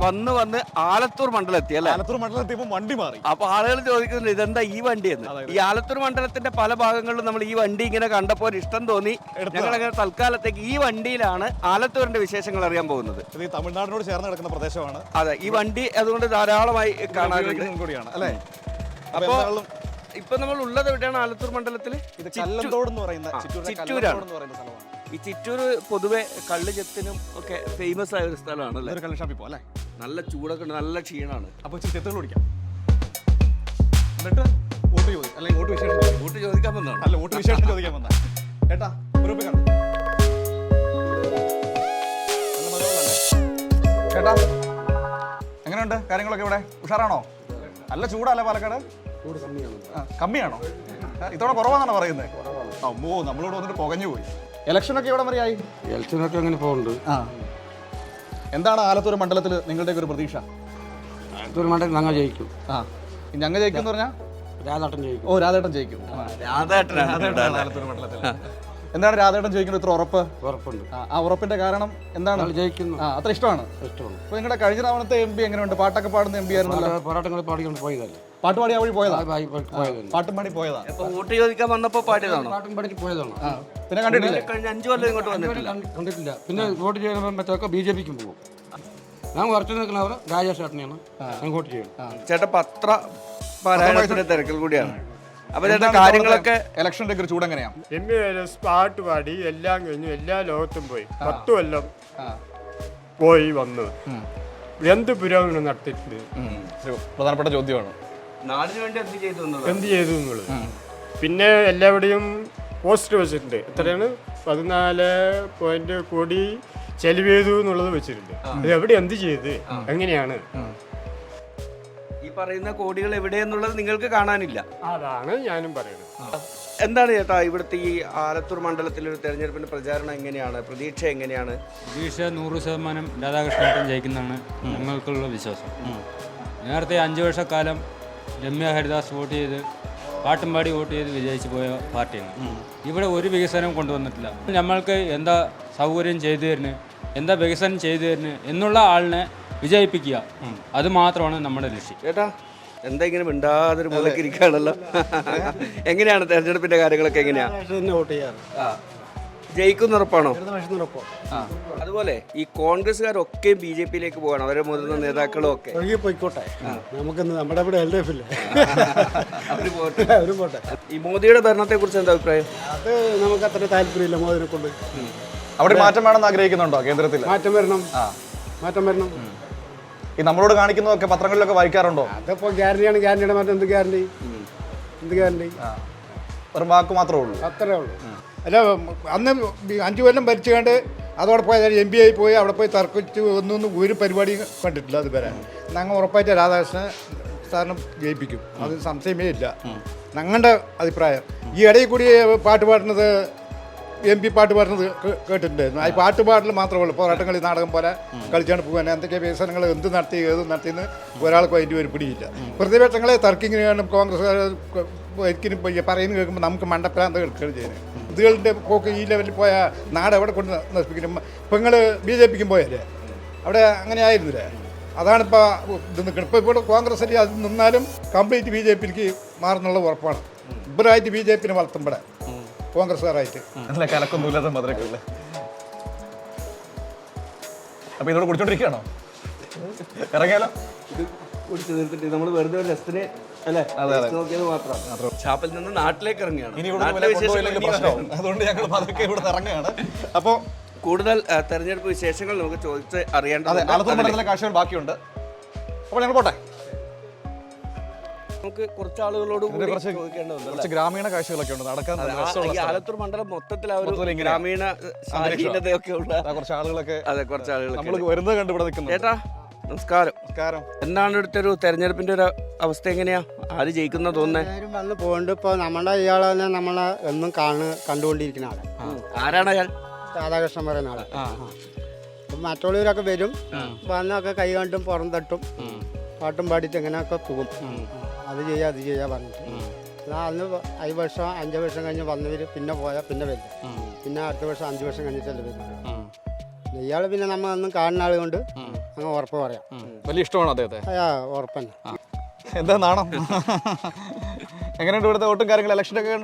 വന്ന് ആലത്തൂർ മണ്ഡലം എത്തി അല്ലേ? ആലത്തൂർ മണ്ഡലം എത്തിയപ്പോൾ വണ്ടി മാറി. അപ്പൊ ആളുകൾ ചോദിക്കുന്നുണ്ട് ഇതെന്താ ഈ വണ്ടി എന്ന്. ഈ ആലത്തൂർ മണ്ഡലത്തിന്റെ പല ഭാഗങ്ങളിലും നമ്മൾ ഈ വണ്ടി ഇങ്ങനെ കണ്ടപ്പോൾ ഒരു ഇഷ്ടം തോന്നി. ഞങ്ങളങ്ങനെ തൽക്കാലത്തേക്ക് ഈ വണ്ടിയിലാണ് ആലത്തൂരിന്റെ വിശേഷങ്ങൾ അറിയാൻ പോകുന്നത്. ഇത് തമിഴ്നാടിനോട് ചേർന്ന് കിടക്കുന്ന പ്രദേശമാണ്. അതെ, ഈ വണ്ടി അതുകൊണ്ട് ധാരാളമായി കാണാനുണ്ട് കൂടിയാണ് അല്ലേ? അപ്പൊ ഇപ്പൊ നമ്മൾ ഉള്ളത് എവിടെയാണ്? ആലത്തൂർ മണ്ഡലത്തില് ഇത് കല്ലന്തോട് എന്ന് പറയുന്ന ചിറ്റൂരാണ്. ഈ ചിറ്റൂർ പൊതുവെ കള്ള് ചെത്തിനും ഒക്കെ ഫേമസ് ആയ ഒരു സ്ഥലമാണ് അല്ലേ? കള്ള് ഷാപ്പിൽ പോ അല്ലേ? നല്ല ചൂടൊക്കെ ഉണ്ട്, നല്ല ക്ഷീണമാണ്. അപ്പൊ ചെത്തുകൾ കുടിക്കാം, എന്നിട്ട് വോട്ട് ചോദിക്കും അല്ലെങ്കിൽ വോട്ട് വിശേഷം വോട്ട് ചോദിക്കാൻ വന്നതാണ്. അല്ല, വോട്ട് വിശേഷം ചോദിക്കാൻ വന്ന ഏട്ടാ ചേട്ടാ എങ്ങനെയുണ്ട് കാര്യങ്ങളൊക്കെ ഇവിടെ? ഉഷാറാണോ? നല്ല ചൂടല്ലേ പാലക്കാട്? കമ്മിയാണോ? ഇത്തവണ കുറവാന്നാണോ പറയുന്നത്? അമ്മോ, നമ്മളിവിടെ വന്നിട്ട് പുകഞ്ഞു പോയി. ഇലക്ഷനൊക്കെ എവിടെ വരെയായി? ഇലക്ഷനൊക്കെ അങ്ങനെ പോകുന്നുണ്ട്. എന്താണ് ആലത്തൂർ മണ്ഡലത്തിൽ നിങ്ങളുടെ ഒരു പ്രതീക്ഷ? ആലത്തൂർ മണ്ഡലത്തിൽ ഞങ്ങൾ ജയിക്കും. ഞങ്ങൾ ജയിക്കും എന്ന് പറഞ്ഞാൽ രാധേട്ടൻ ജയിക്കും. ഓ, രാധേട്ടൻ ജയിക്കും. ആലത്തൂർ മണ്ഡലത്തിൽ എന്താണ് രാധേട്ടൻ ജയിക്കുന്നത് ഇത്ര ഉറപ്പ്? ഉറപ്പുണ്ട്. ആ ഉറപ്പിന്റെ കാരണം എന്താണ്? ജയിക്കുന്നു. അത്ര ഇഷ്ടമാണ്. ഇഷ്ടമാണ്. നിങ്ങളുടെ കഴിഞ്ഞ തവണത്തെ എം പി എങ്ങനെയുണ്ട്? പാട്ടൊക്കെ പാടുന്ന എം പി ആയിരുന്നല്ലോ. പോരാട്ടങ്ങൾ പാടിക്കൊണ്ട് പോയതല്ലേ? പാട്ട് പാടി ആ വഴി പോയതാ? പോയതല്ലേ? പാട്ടും പാടി പോയതാ. വോട്ട് ചോദിക്കാൻ വന്നപ്പോ പാടിയതാണോ? പാട്ടും പാടിച്ച് പോയതാണ്. പിന്നെ കണ്ടിട്ടില്ല? കഴിഞ്ഞ 5 കൊല്ലം ഇങ്ങോട്ട് വന്നിട്ടില്ല. കണ്ടിട്ടില്ല. പിന്നെ വോട്ട് ചെയ്യുമ്പോഴത്തേക്ക് BJPക്കും പോകും. ഞാൻ കുറച്ച് നിൽക്കുന്നവർ രാജേഷ് ചേട്ടനെയാണ് ഞാൻ വോട്ട് ചെയ്യും. ചേട്ടാ പത്ര പാരായണത്തിന്റെ തിരക്കിൽ കൂടിയാണ്. അപ്പൊ ചേട്ടാ കാര്യങ്ങളൊക്കെ ഇലക്ഷന്റെ ഒരു ചൂട് എങ്ങനെയാ? പാട്ട് പാടി എല്ലാം കഴിഞ്ഞു, എല്ലാ ലോകത്തും പോയി. 10 കൊല്ലം പോയി വന്നു. എന്ത് പുരോഗമനം നടത്തിയിട്ടുണ്ട്? പ്രധാനപ്പെട്ട ചോദ്യമാണ്. നാടിന് വേണ്ടി എന്ത് ചെയ്തു എന്നുള്ളത്. പിന്നെ എല്ലാവിടെയും പോസ്റ്റ് വെച്ചിട്ടുണ്ട്. എത്രയാണ്? 14 കോടി ചെലവ് ചെയ്തു എന്നുള്ളത് വെച്ചിട്ടുണ്ട്. അത് എവിടെ എന്ത് ചെയ്ത് എങ്ങനെയാണ്? ഈ പറയുന്ന കോടികൾ എവിടെയെന്നുള്ളത് നിങ്ങൾക്ക് കാണാനില്ല. അതാണ് ഞാനും പറയുന്നത്. എന്താണ് ചേട്ടാ ഇവിടുത്തെ ഈ ആലത്തൂർ മണ്ഡലത്തിലെ ഒരു തെരഞ്ഞെടുപ്പിന്റെ പ്രചാരണം എങ്ങനെയാണ്? പ്രതീക്ഷ എങ്ങനെയാണ്? പ്രതീക്ഷ 100% രാധാകൃഷ്ണൻ ജയിക്കുന്നതാണ് ഞങ്ങൾക്കുള്ള വിശ്വാസം. നേരത്തെ 5 വർഷക്കാലം രമ്യ ഹരിദാസ് വോട്ട് ചെയ്ത് പാട്ടും പാടി വോട്ട് ചെയ്ത് വിജയിച്ചു പോയ പാർട്ടിയാണ്. ഇവിടെ ഒരു വികസനം കൊണ്ടുവന്നിട്ടില്ല. നമ്മൾക്ക് എന്താ സൗകര്യം ചെയ്തു തരുന്നു, എന്താ വികസനം ചെയ്തു തരുന്നു എന്നുള്ള ആളിനെ വിജയിപ്പിക്കുക, അത് മാത്രമാണ് നമ്മുടെ ലക്ഷ്യം. ചേട്ടാ എന്താ ഇങ്ങനെ മിണ്ടാതൊരു മുതക്കിരിക്കുകയാണല്ലോ. എങ്ങനെയാണ് തെരഞ്ഞെടുപ്പിന്റെ കാര്യങ്ങളൊക്കെ എങ്ങനെയാ? ജയിക്കുന്ന ഉറപ്പാണോ? അതുപോലെ ഈ കോൺഗ്രസ്സുകാരൊക്കെ BJPയിലേക്ക് പോകണം, അവരെ മുതിർന്ന നേതാക്കളും ഒക്കെ പോയിക്കോട്ടെ. നമുക്ക് നമ്മുടെ ഇവിടെ LDF ഇല്ലേ, അവരും പോട്ടെ. ഈ മോദിയുടെ ഭരണത്തെ കുറിച്ച് എന്താ അഭിപ്രായം? അത് നമുക്ക് അത്ര താല്പര്യമില്ല മോദിനെ കൊണ്ട്. അവിടെ മാറ്റം വേണമെന്ന് ആഗ്രഹിക്കുന്നുണ്ടോ കേന്ദ്രത്തിൽ? മാറ്റം വരണം. ഈ നമ്മളോട് കാണിക്കുന്നതൊക്കെ പത്രങ്ങളിലൊക്കെ വായിക്കാറുണ്ടോ? അതിപ്പോ ഗ്യാരണ്ടിയാണ്. ഗ്യാരണ്ടിയുടെ മാറ്റം എന്ത് ഗ്യാരണ്ടി? ഒരു വാക്ക് മാത്രമേ ഉള്ളൂ. അത്രേ ഉള്ളൂ. അല്ല, അന്ന് 5 കൊല്ലം ഭരിച്ചുകൊണ്ട് അതോടെ പോയാൽ MP ആയി പോയി അവിടെ പോയി തർക്കിച്ച് ഒന്നും ഒരു പരിപാടി കണ്ടിട്ടില്ല. അത് വരാൻ ഞങ്ങൾ ഉറപ്പായിട്ട് രാധാകൃഷ്ണൻ സ്ഥാനം ജയിപ്പിക്കും, അത് സംശയമേ ഇല്ല. ഞങ്ങളുടെ അഭിപ്രായം. ഈ ഇടയിൽ കൂടി പാട്ട് പാടുന്നത് MP പാട്ട് പാടുന്നത് കേട്ടിട്ടുണ്ടായിരുന്നു. ആ പാട്ട് പാടൽ മാത്രമേ ഉള്ളൂ. പോരാട്ടങ്ങളി നാടകം പോലെ കളിച്ചാണ് പോകാൻ. എന്തൊക്കെ വികസനങ്ങൾ എന്ത് നടത്തി ഏത് നടത്തിയെന്ന് ഒരാൾക്കും അതിൻ്റെ ഒരു പിടിയില്ല. പ്രതിപക്ഷങ്ങളെ തർക്കിങ്ങിനാണ് കോൺഗ്രസ്സുകാർ ഒരിക്കലും പറയുന്നത് കേൾക്കുമ്പോൾ നമുക്ക് മണ്ടപ്രാന്ത കേൾക്കുകയാണ് ചെയ്യുന്നത്. ഇതുകളുടെ പോക്ക് ഈ ലെവലിൽ പോയാൽ നാട് എവിടെ കൊണ്ട് നശിപ്പിക്കണം. ഇപ്പം നിങ്ങൾ BJPക്കും പോയല്ലേ, അവിടെ അങ്ങനെ ആയിരുന്നില്ലേ? അതാണിപ്പോൾ ഇത് നിൽക്കുന്നത്. ഇപ്പോൾ ഇവിടെ കോൺഗ്രസ്സിൽ അത് നിന്നാലും കംപ്ലീറ്റ് BJPയിലേക്ക് മാറുന്നുള്ള ഉറപ്പാണ്. ഇവരായിട്ട് BJPനെ വളർത്തുമ്പോൾ കോൺഗ്രസ്സുകാരായിട്ട് കലക്കൊന്നുമില്ലാത്ത മധുരക്കുള്ള. അപ്പൊ ഇതോടെ കുടിച്ചോണ്ടിരിക്കുകയാണോ? ഇറങ്ങിയാലോ? ഇത് കുടിച്ചു നിർത്തിട്ട് നമ്മൾ വെറുതെ ഒരു രസത്തിന് അല്ലേ നോക്കിയത് മാത്രം. ഷാപ്പിൽ നിന്ന് നാട്ടിലേക്ക് ഇറങ്ങുകയാണ്. അതുകൊണ്ട് ഞങ്ങൾ പതുക്കെ ഇവിടെ ഇറങ്ങുകയാണ്. അപ്പോൾ കൂടുതൽ തെരഞ്ഞെടുപ്പ് വിശേഷങ്ങൾ നമുക്ക് ചോദിച്ച് അറിയേണ്ടത്. ആലത്തൂർ മണ്ഡലത്തിലെ കാഴ്ചകൾ ബാക്കിയുണ്ട്. അപ്പോൾ ഞങ്ങൾ പോട്ടെ. നമുക്ക് കുറച്ച് ആളുകളോട് കുറച്ച് ഗ്രാമീണ കാഴ്ചകളൊക്കെ ഉണ്ട് നടക്കാൻ. ആലത്തൂർ മണ്ഡലം മൊത്തത്തിൽ ആ ഒരു ഗ്രാമീണ ശാലീനതയൊക്കെ ഉള്ള കുറച്ച് ആളുകളൊക്കെ കുറച്ച് ആളുകൾ നമ്മൾ വരുന്നത് കണ്ട് ഇവിടെ നിൽക്കുന്നു. ചേട്ടാ നമസ്കാരം. എന്താണ് ഇവിടുത്തെ ഒരു തെരഞ്ഞെടുപ്പിന്റെ ഒരു അവസ്ഥ എങ്ങനെയാ? ആര് ജയിക്കുന്ന തോന്നുന്നത്? വന്ന് പോകണ്ട്. ഇപ്പോൾ നമ്മുടെ ഇയാളെ തന്നെ നമ്മളെ എന്നും കണ്ടുകൊണ്ടിരിക്കുന്ന ആളെ. ആരാണ് അയാൾ? രാധാകൃഷ്ണൻ പറയുന്ന ആളെ. അപ്പം മറ്റുള്ളവരൊക്കെ വരും, വന്നൊക്കെ കൈ കണ്ടും പുറം തട്ടും പാട്ടും പാടിയിട്ട് എങ്ങനെയൊക്കെ പോകും. അത് ചെയ്യാ പറഞ്ഞിട്ട് അന്ന് 5 വർഷം 5 വർഷം കഴിഞ്ഞ് വന്നവർ പിന്നെ പോയാൽ പിന്നെ വരില്ല. പിന്നെ അടുത്ത വർഷം 5 വർഷം കഴിഞ്ഞിട്ടല്ലേ വരുന്നത്. ഇയാൾ പിന്നെ നമ്മൾ ഒന്നും കാണുന്ന ആൾ കൊണ്ട് അങ്ങ് ഉറപ്പ് പറയാം. വലിയ ഇഷ്ടമാണോ അദ്ദേഹത്തെ? ഉറപ്പന്നെ. എന്താ നാണം? എങ്ങനെയുണ്ട് ഇവിടുത്തെ വോട്ടും കാര്യങ്ങളും ഇലക്ഷനൊക്കെ?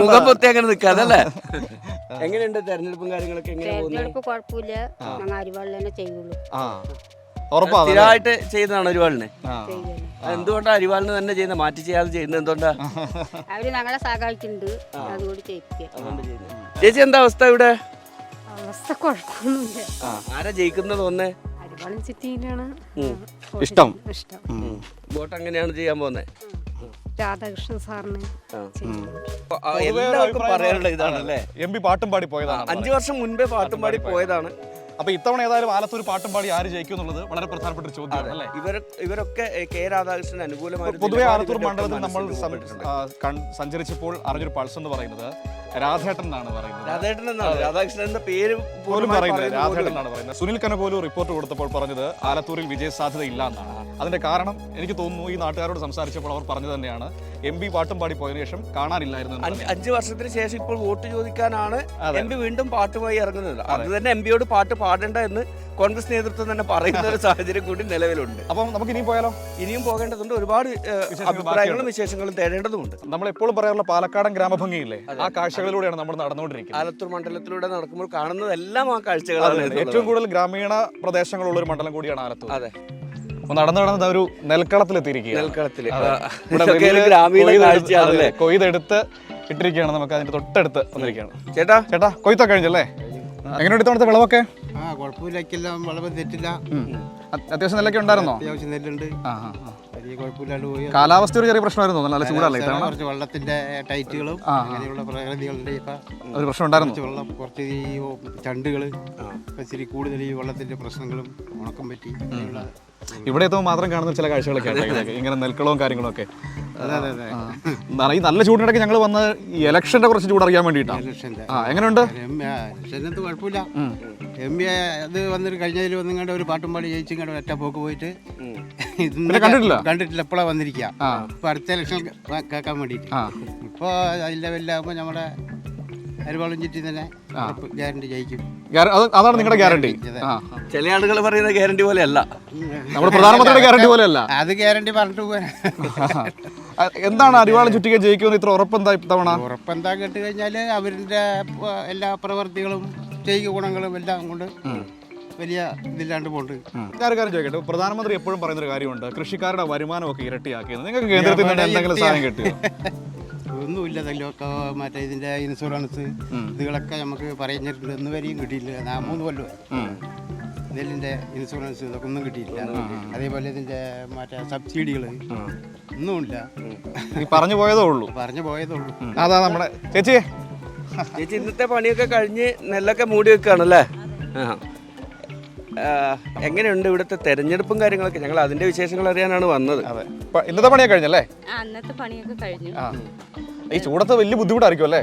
മുഖപ്പൊത്തി അങ്ങനെ നിൽക്കാതല്ലേ? എങ്ങനെയുണ്ട് തെരഞ്ഞെടുപ്പും കാര്യങ്ങളൊക്കെ? സ്ഥിരമായിട്ട് ചെയ്യുന്നതാണ് അരിവാളിന്. എന്തുകൊണ്ടാ അരിവാളിന് തന്നെ ചെയ്യുന്നത്, മാറ്റി ചെയ്യാതെ ചെയ്യുന്നത് എന്തുകൊണ്ടാ? അവര് ഞങ്ങളെ സഹായിക്കുന്നുണ്ട്, അതുകൊണ്ട് ചെയ്യിപ്പിക്കുക. ചേച്ചി എന്താ അവസ്ഥ ഇവിടെ? അവസ്ഥ കുഴപ്പമൊന്നുമില്ല. ആരാ ജയിക്കുന്നത് തോന്നേ? അരിവാളും സിറ്റിയിലാണ് ഇഷ്ടം. വോട്ട് എങ്ങനെയാണ് ചെയ്യാൻ പോകുന്നത്? രാധാകൃഷ്ണൻ സാറിന് എല്ലാവർക്കും പറയാനുള്ള ഇതാണല്ലേ. MP പാട്ടും പാടി പോയതാണ്. 5 വർഷം മുൻപേ പാട്ടും പാടി പോയതാണ്. അപ്പൊ ഇത്തവണ ഏതായാലും ആലത്തൂർ പാട്ടും പാടി ആര് ജയിക്കും എന്നുള്ളത് വളരെ പ്രധാനപ്പെട്ട ഒരു ചോദ്യമാണ് അല്ലേ? ഇവരൊക്കെ കെ രാധാകൃഷ്ണൻ അനുകൂലമായ പൊതുവെ ആലത്തൂർ മണ്ഡലത്തിൽ നമ്മൾ സഞ്ചരിച്ചപ്പോൾ അറിഞ്ഞൊരു പൾസ് എന്ന് പറയുന്നത് രാധേട്ടൻ എന്നാണ് പറയുന്നത്. രാധേട്ടൻ എന്നാണ്, രാധാകൃഷ്ണൻ എന്ന പേര് പോലും പറയുന്നത് രാധേട്ടൻ എന്നാണ് പറയുന്നത്. സുനിൽ കനകോലു റിപ്പോർട്ട് കൊടുത്തപ്പോൾ പറഞ്ഞത് ആലത്തൂരിൽ വിജയ സാധ്യത ഇല്ല എന്നാണ്. അതിന്റെ കാരണം എനിക്ക് തോന്നുന്നു ഈ നാട്ടുകാരോട് സംസാരിച്ചപ്പോൾ അവർ പറഞ്ഞു തന്നെയാണ് MP പാട്ടും പാടി പോയതിനു ശേഷം കാണാനില്ലായിരുന്നു. 5 വർഷത്തിന് ശേഷം ഇപ്പോൾ വോട്ട് ചോദിക്കാനാണ് MP വീണ്ടും പാട്ടുമായി ഇറങ്ങുന്നത്. അത് തന്നെ MPയോട് പാട്ട് പാടേണ്ട എന്ന് കോൺഗ്രസ് നേതൃത്വം തന്നെ പറയുന്ന ഒരു സാഹചര്യം കൂടി നിലവിലുണ്ട്. അപ്പം നമുക്ക് ഇനിയും പോയാലോ? ഇനിയും പോകേണ്ടതുണ്ട്, ഒരുപാട് അഭിപ്രായങ്ങളും വിശേഷങ്ങളും തേടേണ്ടതുമുണ്ട്. നമ്മൾ എപ്പോഴും പറയാറുള്ള പാലക്കാടൻ ഗ്രാമഭംഗിയില്ലേ, ആ കാഴ്ചകളിലൂടെയാണ് നമ്മൾ നടന്നുകൊണ്ടിരിക്കുന്നത്. ആലത്തൂർ മണ്ഡലത്തിലൂടെ നടക്കുമ്പോൾ കാണുന്നതെല്ലാം ആ കാഴ്ചകളാണ്. ഏറ്റവും കൂടുതൽ ഗ്രാമീണ പ്രദേശങ്ങളുള്ള ഒരു മണ്ഡലം കൂടിയാണ് ആലത്തൂർ. അതെ, നടന്നു നടന്നത് ഒരു നെൽക്കളത്തിലെത്തിയിരിക്കുക. നെൽക്കളത്തില് ഗ്രാമീണ കൊയ്തെടുത്ത് ഇട്ടിരിക്കുകയാണ്. നമുക്ക് അതിന്റെ തൊട്ടടുത്ത് വന്നിരിക്കുകയാണ്. ചേട്ടാ കൊയ്ത്തൊക്കെ കഴിഞ്ഞല്ലേ? എങ്ങനെയുണ്ട് ഇത്തവണത്തെ വിളവൊക്കെ? കുഴപ്പമില്ല, വിളവ് തെറ്റില്ല. അത്യാവശ്യം നെല്ലൊക്കെ ഉണ്ടായിരുന്നോ? അത്യാവശ്യം നെല്ലുണ്ട്, വലിയ കുഴപ്പമില്ലാണ്ട് പോയി. കാലാവസ്ഥ ഒരു ചെറിയ പ്രശ്നമായിരുന്നു, നല്ല ചൂടല്ലേ? കുറച്ച് വെള്ളത്തിന്റെ ടൈറ്റുകളും അങ്ങനെയുള്ള പ്രകൃതികളുടെ ഒരു പ്രശ്നം ഉണ്ടായിരുന്നു. വെള്ളം കുറച്ച് ഈ ചണ്ടുകള് ഇച്ചിരി കൂടുതൽ ഈ വെള്ളത്തിന്റെ പ്രശ്നങ്ങളും ഉണക്കം പറ്റി. ഇവിടെ എത്തുമ്പോൾ മാത്രം കാണുന്ന ചില കാഴ്ചകളൊക്കെ ഇങ്ങനെ നെൽക്കളവും കാര്യങ്ങളും ഒക്കെ. ഈ നല്ല ചൂടിനിടയ്ക്ക് ഞങ്ങൾ വന്ന് ഈ ഇലക്ഷന്റെ കുറച്ച് ചൂടറിയാൻ വേണ്ടിയിട്ടാണ്. എങ്ങനെയുണ്ട്? ഇലക്ഷനകത്ത് കുഴപ്പമില്ല. MP അത് വന്നിട്ട് കഴിഞ്ഞതിൽ വന്നിങ്ങാണ്ട് ഒരു പാട്ടും പാടി ജയിച്ചിങ്ങാണ്ട് ഒറ്റ പോക്ക് പോയിട്ട് കണ്ടിട്ടില്ല. എപ്പോഴാണ് വന്നിരിക്കുക ഇപ്പൊ അടുത്ത ഇലക്ഷൻ കേൾക്കാൻ വേണ്ടിയിട്ട്. ഇപ്പോൾ അതിൻ്റെ വല്ലാകുമ്പോൾ നമ്മുടെ അരിവാളും ചുറ്റി തന്നെ ഗ്യാരണ്ടി ജയിക്കും. അതാണ് നിങ്ങളുടെ ഗ്യാരണ്ടി? ചില ആളുകൾ പറയുന്ന ഗ്യാരണ്ടി പോലെ അല്ല, നമ്മുടെ പ്രധാനമന്ത്രിയുടെ ഗ്യാരണ്ടി പോലെ അല്ല. അത് ഗ്യാരണ്ടി പറഞ്ഞിട്ട് എന്താണ് അരിവാളും ചുറ്റിക ജയിക്കുമെന്ന് ഇത്ര ഉറപ്പെന്താ ഇത്തവണ? ഉറപ്പെന്താ കേട്ട് കഴിഞ്ഞാൽ അവരുടെ എല്ലാ പ്രവർത്തികളും ചെയ്യ ഗുണങ്ങളും എല്ലാം കൊണ്ട് വലിയ ഇതില്ലാണ്ട് പോകുന്നുണ്ട്. ഞാൻ ഒരു കാര്യം ചോദിക്കട്ടെ, പ്രധാനമന്ത്രി എപ്പോഴും പറയുന്നൊരു കാര്യമുണ്ട്, കൃഷിക്കാരുടെ വരുമാനമൊക്കെ ഇരട്ടിയാക്കിയത്. നിങ്ങൾക്ക് കേന്ദ്രത്തിൽ നിന്ന് എന്തെങ്കിലും സഹായം കിട്ടിയോ? ഒന്നുമില്ല, മറ്റേ ഇതിന്റെ ഇൻഷുറൻസ് ഇതുകളൊക്കെ നമുക്ക് പറഞ്ഞിട്ടുണ്ട്, ഒന്നും വരെയും കിട്ടിയില്ല. 3 കൊല്ലം നെല്ലിന്റെ ഇൻഷുറൻസ് ഇതൊക്കെ ഒന്നും കിട്ടിയില്ല. അതേപോലെ ഇതിന്റെ മറ്റേ സബ്സിഡികൾ ഒന്നുമില്ല. പറഞ്ഞു പോയതേ ഉള്ളൂ. അതാ നമ്മുടെ ചേച്ചി ഇന്നത്തെ പണിയൊക്കെ കഴിഞ്ഞ് നെല്ലൊക്കെ മൂടി വെക്കുകയാണല്ലേ? എങ്ങനെയുണ്ട് ഇവിടുത്തെ തെരഞ്ഞെടുപ്പും കാര്യങ്ങളൊക്കെ? ഞങ്ങൾ അതിന്റെ വിശേഷങ്ങൾ അറിയാനാണ് വന്നത്. അതെ, ഇന്നത്തെ പണിയൊക്കെ കഴിഞ്ഞല്ലേ? അന്നത്തെ പണിയൊക്കെ കഴിഞ്ഞു. ഈ ചൂടത്ത് വലിയ ബുദ്ധിമുട്ടായിരിക്കും അല്ലേ?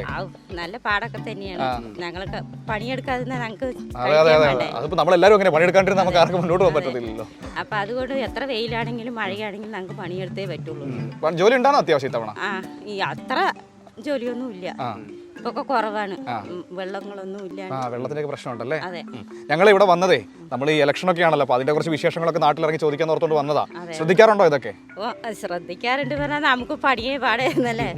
നല്ല പാടൊക്കെ തന്നെയാണ്. ഞങ്ങൾക്ക് പണിയെടുക്കാതെ ഞങ്ങൾക്ക് അതിപ്പോ നമ്മളെല്ലാരും അങ്ങനെ പണിയെടുക്കാണ്ടിരുന്ന നമുക്ക് ആർക്കും മുന്നോട്ട് പോകാൻ പറ്റത്തില്ലല്ലോ. അപ്പൊ അതുകൊണ്ട് എത്ര വെയിലാണെങ്കിലും മഴയാണെങ്കിലും ഞങ്ങൾക്ക് പണിയെടുത്തേ പറ്റുള്ളൂ. ജോലി ഉണ്ടാണോ അത്യാവശ്യം ഇത്തവണ? ഈ അത്ര ജോലിയൊന്നും ഇല്ല, ഇപ്പൊക്കെ കുറവാണ്. വെള്ളങ്ങളൊന്നും ഇല്ല. വെള്ളത്തിന്റെ പ്രശ്നമുണ്ടല്ലേ? അതെ. ഞങ്ങൾ ഇവിടെ വന്നതേ നമ്മൾ ഈ ഇലക്ഷനൊക്കെ ആണല്ലോ, അപ്പൊ അതിന്റെ കുറച്ച് വിശേഷങ്ങളൊക്കെ നാട്ടിലിറങ്ങി ചോദിക്കാൻ ഓർത്തോണ്ട് വന്നതാ. ശ്രദ്ധിക്കാറുണ്ടോ ഇതൊക്കെ? ശ്രദ്ധിക്കാറുണ്ട് പറഞ്ഞാൽ നമുക്ക് പണിയേ പാടേന്നല്ലേ.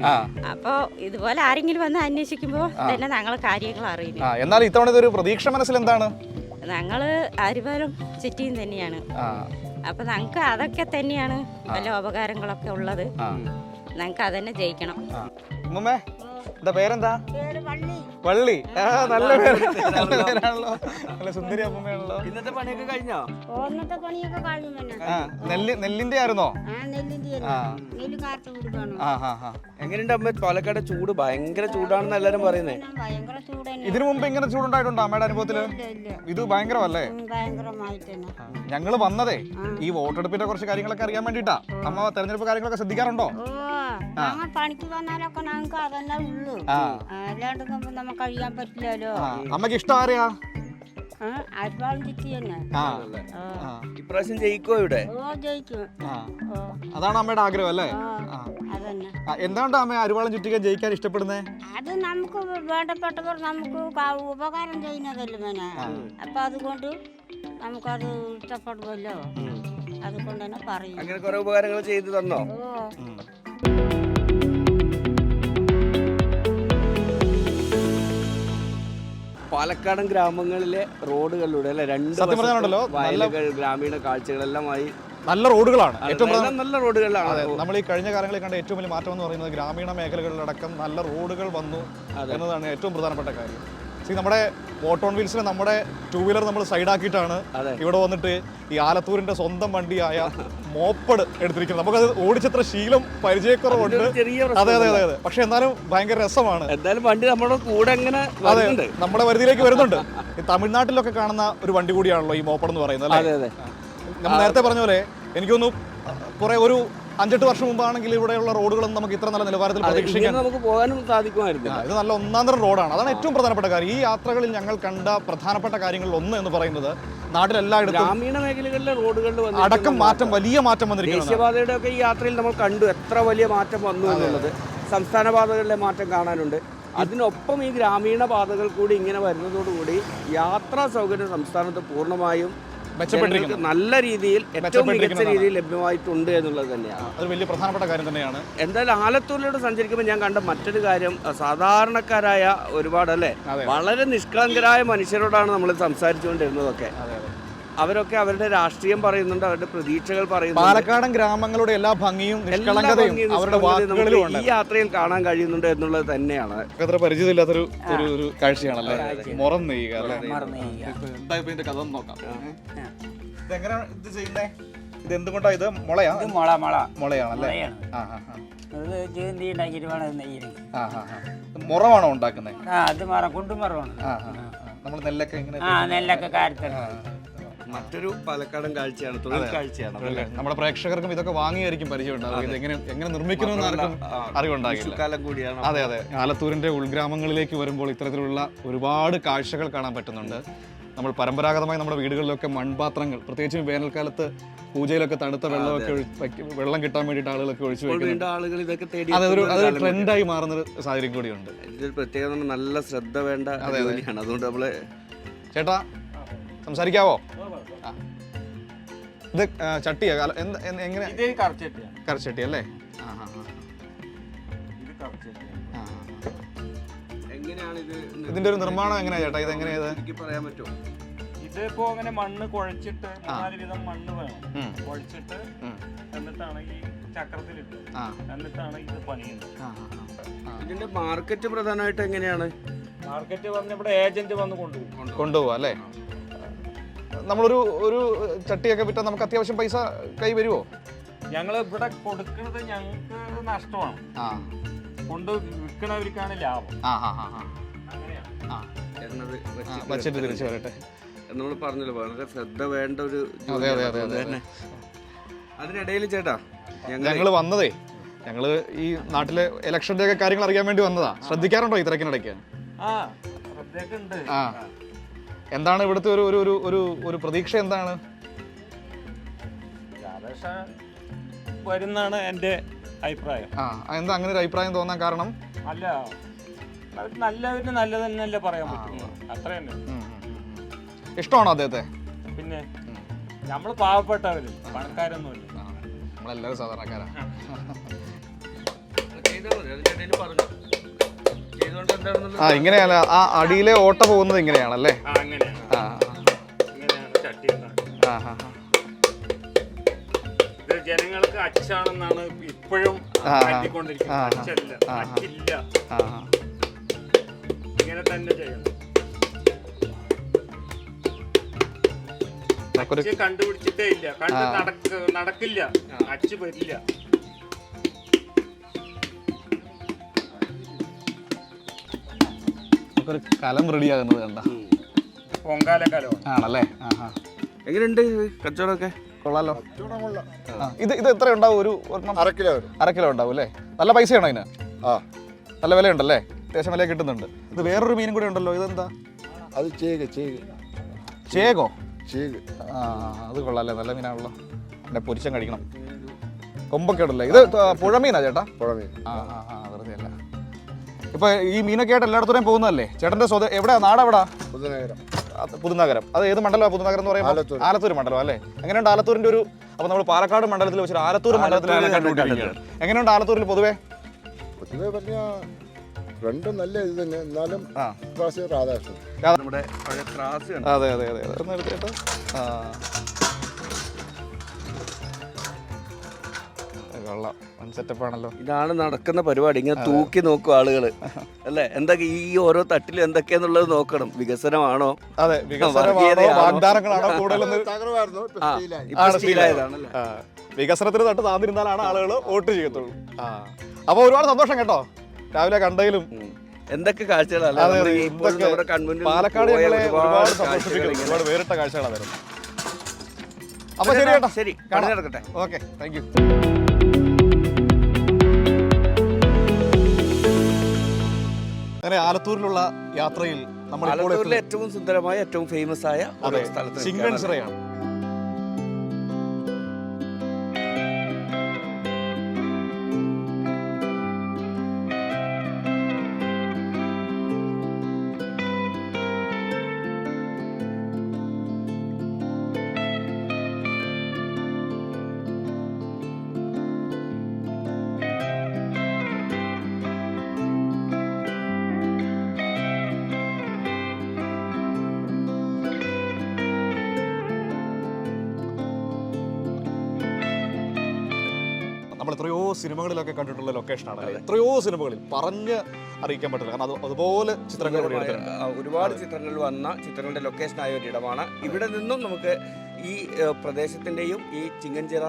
അപ്പൊ ഇതുപോലെ ആരെങ്കിലും വന്ന് അന്വേഷിക്കുമ്പോ തന്നെ ഞങ്ങളെ കാര്യങ്ങൾ അറിയില്ല. എന്നാൽ ഇത്തവണ ഇതൊരു പ്രതീക്ഷ മനസ്സിൽ എന്താണ്? ഞങ്ങള് അരിവാലും ചുറ്റിയും തന്നെയാണ്. അപ്പൊ ഞങ്ങൾക്ക് അതൊക്കെ തന്നെയാണ് വല്ല ഉപകാരങ്ങളൊക്കെ ഉള്ളത്. ഞങ്ങൾക്ക് അതന്നെ ജയിക്കണം. പേരെന്താ? വള്ളി. നല്ല പേരാണല്ലോ, നല്ല സുന്ദരി അമ്മയാണല്ലോ. ഇന്നത്തെ പണിയൊക്കെ കഴിഞ്ഞോ? നെല്ലിന്റെ ആയിരുന്നോ? എങ്ങനെയുണ്ട് അമ്മ പാലക്കാട് ചൂട്? ഭയങ്കര ചൂടാണെന്ന് എല്ലാരും പറയുന്നേ. ഇതിനു മുമ്പ് ഇങ്ങനെ ചൂടുണ്ടായിട്ടുണ്ടോ അമ്മയുടെ അനുഭവത്തില്? ഇത് ഭയങ്കരമല്ലേ? ഞങ്ങള് വന്നതേ ഈ വോട്ടെടുപ്പിന്റെ കുറച്ച് കാര്യങ്ങളൊക്കെ അറിയാൻ വേണ്ടിട്ടാ. അമ്മ തെരഞ്ഞെടുപ്പ് കാര്യങ്ങളൊക്കെ ശ്രദ്ധിക്കാറുണ്ടോ? പണിക്ക് വന്നാലൊക്കെ ഞങ്ങൾക്ക് അതന്നെ ഉള്ളൂ, അല്ലാണ്ട് നമുക്ക് കഴിയാൻ പറ്റില്ലല്ലോ. അമ്മക്ക് ഇഷ്ടം ആരെയാ? അരിവാളും ചുറ്റി തന്നെ ആ ഇപ്രാവശ്യം ജയിക്കോ ഇവിടെ? ജയിക്കും. അതാണ് അമ്മയുടെ ആഗ്രഹം അല്ലേ? അതന്നെ. എന്താണ് അമ്മ അരിവാളം ചുറ്റിക ജയിക്കാൻ ഇഷ്ടപ്പെടുന്നത്? അത് നമുക്ക് വേണ്ടപ്പെട്ടവർ നമുക്ക് ഉപകാരം ചെയ്യുന്നതല്ലേ മോനെ. അപ്പൊ അതുകൊണ്ട് നമുക്കത് ഇഷ്ടപ്പെടുമല്ലോ, അതുകൊണ്ട് തന്നെ പറയും. അങ്ങനെ കുറെ ഉപകാരങ്ങൾ ചെയ്തു തന്നോ? പാലക്കാടൻ ഗ്രാമങ്ങളിലെ റോഡുകളിലൂടെ അല്ലെ സത്യം പറഞ്ഞാലുണ്ടല്ലോ, വയലുകൾ, ഗ്രാമീണ കാഴ്ചകളെല്ലാമായി നല്ല റോഡുകളാണ്, ഏറ്റവും നല്ല റോഡുകളിലാണ്. നമ്മൾ ഈ കഴിഞ്ഞ കാലങ്ങളിൽ കണ്ട ഏറ്റവും വലിയ മാറ്റം എന്ന് പറയുന്നത് ഗ്രാമീണ മേഖലകളിലടക്കം നല്ല റോഡുകൾ വന്നു എന്നതാണ് ഏറ്റവും പ്രധാനപ്പെട്ട കാര്യം. നമ്മുടെ ഓട്ടോൺ വീൽസിനെ നമ്മുടെ ടൂ വീലർ നമ്മൾ സൈഡാക്കിയിട്ടാണ് ഇവിടെ വന്നിട്ട് ഈ ആലത്തൂരിന്റെ സ്വന്തം വണ്ടിയായ മോപ്പഡ് എടുത്തിരിക്കുന്നത്. നമുക്കത് ഓടിച്ചത്ര ശീലം പരിചയക്കുറവുണ്ട്. അതെ അതെ അതെ അതെ, പക്ഷെ എന്നാലും ഭയങ്കര രസമാണ്. എന്തായാലും വണ്ടി നമ്മുടെ കൂടെ എങ്ങനെ നമ്മുടെ പരിധിയിലേക്ക് വരുന്നുണ്ട്. ഈ തമിഴ്നാട്ടിലൊക്കെ കാണുന്ന ഒരു വണ്ടി കൂടിയാണല്ലോ ഈ മോപ്പഡ് എന്ന് പറയുന്നത് അല്ലേ? നമ്മൾ നേരത്തെ പറഞ്ഞ പോലെ എനിക്കൊന്നു കുറെ ഒരു 5-8 വർഷം മുമ്പാണെങ്കിൽ ഇവിടെയുള്ള റോഡുകളൊന്നും നമുക്ക് ഇത്ര നല്ല നിലവാരത്തിൽ പ്രതീക്ഷിക്കാൻ നമുക്ക് പോകാനും സാധിക്കുമായിരുന്നു. ഇത് നല്ല ഒന്നാന്തരം റോഡാണ്. അതാണ് ഏറ്റവും പ്രധാനപ്പെട്ട കാര്യം. ഈ യാത്രകളിൽ ഞങ്ങൾ കണ്ട പ്രധാനപ്പെട്ട കാര്യങ്ങളിൽ ഒന്ന് എന്ന് പറയുന്നത് നാട്ടിലെല്ലായിടത്തും ഗ്രാമീണ മേഖലകളിലെ റോഡുകളിൽ അടക്കം മാറ്റം, വലിയ മാറ്റം വന്നിരിക്കുന്നു. ദേശീയപാതയുടെ ഒക്കെ ഈ യാത്രയിൽ നമ്മൾ കണ്ടു എത്ര വലിയ മാറ്റം വന്നു എന്നുള്ളത്. സംസ്ഥാന പാതകളിലെ മാറ്റം കാണാനുണ്ട്. അതിനൊപ്പം ഈ ഗ്രാമീണ പാതകൾ കൂടി ഇങ്ങനെ വരുന്നതോടുകൂടി യാത്രാ സൗകര്യം സംസ്ഥാനത്ത് പൂർണ്ണമായും മെച്ചപ്പെട്ടിരിക്കുന്നു. നല്ല രീതിയിൽ ഏറ്റവും മികച്ച രീതിയിൽ ലഭ്യമായിട്ടുണ്ട് എന്നുള്ളത് തന്നെയാണ്. അത് വലിയ പ്രധാനപ്പെട്ട കാര്യം തന്നെയാണ്. എന്തായാലും ആലത്തൂരിലൂടെ സഞ്ചരിക്കുമ്പോൾ ഞാൻ കണ്ട മറ്റൊരു കാര്യം, സാധാരണക്കാരായ ഒരുപാട് അല്ലേ വളരെ നിഷ്കളങ്കരായ മനുഷ്യരോടാണ് നമ്മൾ സംസാരിച്ചുകൊണ്ടിരുന്നതൊക്കെ. അവരൊക്കെ അവരുടെ രാഷ്ട്രീയം പറയുന്നുണ്ട്, അവരുടെ പ്രതീക്ഷകൾ പറയുന്നുണ്ട്. പാലക്കാടൻ ഗ്രാമങ്ങളുടെ എല്ലാ ഭംഗിയും നിഷ്കളങ്കതയും അവരുടെ വാക്കുകളിലും ഈ യാത്രയിൽ കാണാൻ കഴിയുന്നുണ്ട് എന്നുള്ളത് തന്നെയാണ്. അത്ര പരിചയമില്ലാത്തൊരു ഒരു കാഴ്ചയാണല്ലേ മുറം നെയ്യുക അല്ലേ? ഇതിന്റെ കഥ നോക്കാം. ഇതെങ്ങനെയാണ് ഇത് ചെയ്യുന്നേ? ഇത് എന്തുകൊണ്ടാ? ഇത് മുളയാ? മുളയാണല്ലേ? മുറമാണോ ഉണ്ടാക്കുന്നത്? നമ്മൾ നെല്ലൊക്കെ ഇങ്ങനെ മറ്റൊരു പാലക്കാടൻ കാഴ്ചയാണ്, തൊഴിൽ കാഴ്ചയാണ്. നമ്മുടെ പ്രേക്ഷകർക്കും ഇതൊക്കെ വാങ്ങിയായിരിക്കും പരിചയമുണ്ടാവും. ഇത് എങ്ങനെ നിർമ്മിക്കുന്നു എന്നാർക്കും അറിവുണ്ടാകില്ല. കൂടിയാണ്. അതെ അതെ, ആലത്തൂരിന്റെ ഉൾഗ്രാമങ്ങളിലേക്ക് വരുമ്പോൾ ഇത്തരത്തിലുള്ള ഒരുപാട് കാഴ്ചകൾ കാണാൻ പറ്റുന്നുണ്ട്. നമ്മൾ പരമ്പരാഗതമായി നമ്മുടെ വീടുകളിലൊക്കെ മൺപാത്രങ്ങൾ, പ്രത്യേകിച്ചും വേനൽക്കാലത്ത് പൂജയിലൊക്കെ തണുത്ത വെള്ളം കിട്ടാൻ വേണ്ടിയിട്ട് ആളുകളൊക്കെ ഒഴിച്ചു വെക്കുന്നത്. അതൊരു ട്രെൻഡായി മാറുന്നൊരു സാഹചര്യം കൂടിയുണ്ട്. ഇതൊരു പ്രത്യേക നല്ല ശ്രദ്ധ വേണ്ട ജോലിയാണ്. അതുകൊണ്ട് നമ്മള് ചേട്ടാ സംസാരിക്കാവോ? ഇത് ചട്ടിയാ? എങ്ങനെ? കറച്ചട്ടി അല്ലേ? ഇതിന്റെ ഒരു നിർമ്മാണം എങ്ങനെയാ ചേട്ടാ? ഇത് എങ്ങനെയാ പറയാൻ പറ്റുമോ? ഇതിപ്പോ അങ്ങനെ മണ്ണ് കുഴച്ചിട്ട് 4 വിധം മണ്ണ് വേണം. കുഴച്ചിട്ട് എന്നിട്ടാണ് ഈ ചക്രത്തിലിട്ട് എന്നിട്ടാണ് ഇത് പണിയുന്നത്. ഇതിന്റെ മാർക്കറ്റ് പ്രധാനമായിട്ട് എങ്ങനെയാണ്? മാർക്കറ്റ് വന്ന് ഇവിടെ ഏജന്റ് വന്ന് കൊണ്ടുപോകും അല്ലേ? നമ്മളൊരു ചട്ടിയൊക്കെ വിറ്റാൽ നമുക്ക് അത്യാവശ്യം പൈസ കൈ വരുമോ? ഞങ്ങൾ ഇവിടെ കൊടുക്കുന്നത് ഞങ്ങൾക്ക് നഷ്ടമാണ്, കൊണ്ട് വിൽക്കണവർക്കാണ് ലാഭം. വച്ചിട്ട് തിരിച്ചു വരട്ടെ. നമ്മൾ പറഞ്ഞല്ലോ വളരെ ശ്രദ്ധ വേണ്ട ഒരു. അതിനിടയിൽ ചേട്ടാ ഞങ്ങൾ വന്നതേ, ഞങ്ങള് ഈ നാട്ടിലെ ഇലക്ഷന്റെ ഒക്കെ കാര്യങ്ങൾ അറിയാൻ വേണ്ടി വന്നതാ. ശ്രദ്ധിക്കാറുണ്ടോ ഈ തിരക്കിനിടയ്ക്ക്? എന്താണ് ഇവിടുത്തെ ഒരു പ്രതീക്ഷ? എന്താണ് വരുന്നാണ് എൻ്റെ അഭിപ്രായം. എന്താ അങ്ങനെ ഒരു അഭിപ്രായം തോന്നാൻ കാരണം? അല്ല, നല്ലവര് നല്ലതന്നെയല്ലേ പറയാൻ പറ്റുള്ളൂ, അത്ര തന്നെ. ഇഷ്ടമാണോ അദ്ദേഹത്തെ? പിന്നെ നമ്മള് പാവപ്പെട്ടവര്, പണക്കാരൊന്നുമില്ല, നമ്മളെല്ലാവരും സാധാരണക്കാരാ. ഇങ്ങനെയല്ല, ആ അടിയിലെ ഓട്ട പോകുന്നത് ഇങ്ങനെയാണല്ലേ? ജനങ്ങൾക്ക് അച്ചാണെന്നാണ് ഇപ്പോഴും അച്ചില്ല, ഇങ്ങനെ തന്നെ ചെയ്യണം. കണ്ടുപിടിച്ചിട്ടേ ഇല്ല, നടക്കില്ല, അച്ച് വരില്ല. ഒരു കലം റെഡിയാകുന്നത് കണ്ട പൊങ്കാല കലം ആണല്ലേ? എങ്ങനെയുണ്ട് കച്ചവടമൊക്കെ? കൊള്ളാലോ. ഇത് എത്ര ഉണ്ടാവും? ഒരു 1/2 കിലോ ഉണ്ടാവും അല്ലേ? നല്ല പൈസയാണോ അതിന്? നല്ല വിലയുണ്ടല്ലേ? അത്യാവശ്യം വില കിട്ടുന്നുണ്ട്. ഇത് വേറൊരു മീനും കൂടെ ഉണ്ടല്ലോ, ഇതെന്താ? അത് ചേകോ? ചീക്. ആ അത് കൊള്ളാല്ലേ, നല്ല മീനാണല്ലോ. എൻ്റെ പൊരിച്ചം കഴിക്കണം. കൊമ്പൊക്കെ ഉണ്ടല്ലേ. ഇത് പുഴമീനാ ചേട്ടാ? പുഴമീൻ. വെറുതെ അല്ല. ഇപ്പൊ ഈ മീനൊക്കെ ആയിട്ട് എല്ലായിടത്തോടെയും പോകുന്നതല്ലേ ചേട്ടൻ്റെ എവിടെയാ നാടെവിടാ? പുതുനഗരം. പുതുനഗരം. അത് ഏത് മണ്ഡലമാണ് പുതുനഗരം എന്ന് പറയുമ്പോൾ? ആലത്തൂർ മണ്ഡലം അല്ലേ? എങ്ങനെയുണ്ട് ആലത്തൂരിന്റെ ഒരു, അപ്പോൾ നമ്മൾ പാലക്കാട് മണ്ഡലത്തിൽ വെച്ചിട്ട് ആലത്തൂർ മണ്ഡലത്തിലാണ് കണ്ടുപിടിക്കുന്നത്. എങ്ങനെയുണ്ട് ആലത്തൂരിൽ പൊതുവേ? പൊതുവെ പറഞ്ഞാൽ രണ്ടും നല്ല ഇത് തന്നെ, എന്നാലും പ്രാവശ്യം രാധാകൃഷ്ണൻ. നമ്മുടെ പഴയ ത്രാസ് കണ്ടോ? അതെ അതെ അതെ ഒന്ന് എടുത്തേട്ടോ. കൊള്ളാം, വൺ സെറ്റപ്പ് ആണല്ലോ. ഇതാണ് നടക്കുന്ന പരിപാടി. ഇങ്ങനെ തൂക്കി നോക്കും ആളുകൾ അല്ലേ, എന്തൊക്കെ ഈ ഓരോ തട്ടിലും എന്തൊക്കെയാന്നുള്ളത് നോക്കണം. വികസനമാണോ, അതെ, വികസനമാണോ വാഗ്ദാനങ്ങളാണോ കൂടുതലെന്ന്. തകർവായിരുന്നു, ഇപ്പൊ സ്റ്റീലായി. ഇപ്പൊ സ്റ്റീലായതാണല്ലേ. വികസനത്തിന് തട്ട് താന്നിരുന്നാലാണ് ആളുകൾ വോട്ട് ചെയ്യത്തുള്ളൂ. അപ്പോൾ ഒരുപാട് സന്തോഷം കേട്ടോ, രാവിലെ കണ്ടതിലും. എന്തൊക്കെ കാഴ്ചകളല്ലേ പാലക്കാട് ഞങ്ങളെ ഒരുപാട് സന്തോഷിപ്പിക്കുന്നു, ഒരുപാട് വേറിട്ട കാഴ്ചകളാണ് വരുന്നത്. അപ്പൊ ശരി കേട്ടോ, ശരി, കാണാൻ നടക്കട്ടെ. Okay, thank you. അങ്ങനെ ആലത്തൂരിലുള്ള യാത്രയിൽ നമ്മൾ ആലത്തൂരിലെ ഏറ്റവും സുന്ദരമായ ഏറ്റവും ഫേമസ് ആയ ഒരു സ്ഥലത്ത് ചിങ്ങൻചിറയാണ്. നമ്മൾ എത്രയോ സിനിമകളിലൊക്കെ കണ്ടിട്ടുള്ള ലൊക്കേഷനാണ്. എത്രയോ സിനിമകളിൽ പറഞ്ഞ് അറിയിക്കാൻ പറ്റില്ല, കാരണം അത് അതുപോലെ ചിത്രങ്ങൾ ഒരുപാട് ചിത്രങ്ങൾ വന്ന ചിത്രങ്ങളുടെ ലൊക്കേഷനായ ഒരിടമാണ്. ഇവിടെ നിന്നും നമുക്ക് ഈ പ്രദേശത്തിൻ്റെയും ഈ ചിങ്ങൻചിറ